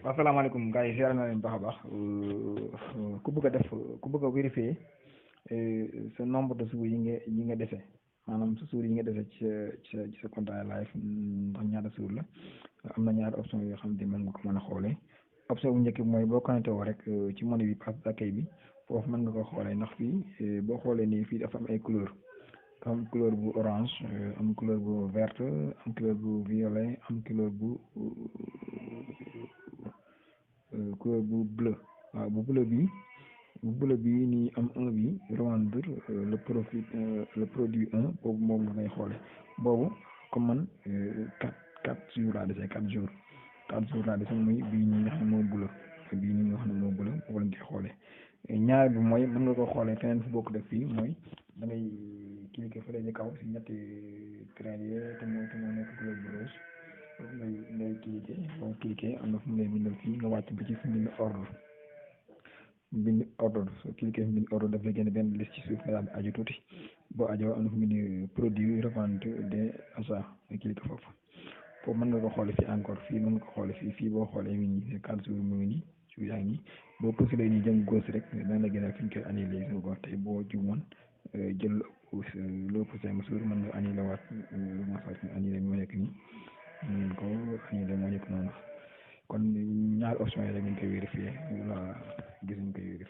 asalaamaaleykum gars yi ziar na leen baax a baax ku bëgg a def ku bëgg a vérifier sa nombre de jours yi nga dese maanaam sa jours yi nga dese ci sa contrat live ndax ñaata jours la am na ñaari option yoo xam ne mën nga ko mën a xoolee option bu njëkk bi mooy boo connecté woo rek ci menu bi passe d'accueil bi foofu mën nga ko xoolee ndax fii boo xoolee nii fii dafa am ay couleur am couleur bu orange am couleur bu verte am couleur bu violet am couleur bu bleu waaw bu bleu bi nii am 1 bi revendre le produit 1 boobu moom nga ngay xoole boobu comme man 4 jours laa dese 4 jours 4 jours laa dese muy bii nii nga xam ne moo bleu boobu lañ koy xoolee ñaar bi mooy mën nga ko xoolee feneen fu bokk def fii mooy da ngay cliquer fële ci kaw si ñetti train yi te moo nekk couleur bu rose foofu ngay cliquer boo cliquer am na fu mu lay bindal fii nga wàcc ba ci fu bind ordre soo cliquer fu bind ordre daf lay génn benn liste ci suuf nga daal di aju tuuti boo ajoo am na fu bind produit revente des achats nga cliquer foofu mën nga ko xoole fii encore fii mën nga ko xoole fii boo xoolee mi ngi nii 4 jours mu ngi nii jours yaa ngi nii boo postulé nii jëm gauche rek dana la gën a fi ñu koy annulé gis ko tey boo juumoon jël lépp 5 jours mën nga annulé waat annulé moo nekk nii mën ko annulé moo nekk noonu kon ñaari option yi rek ñu koy vérifié voilà gis ñu koy vérifié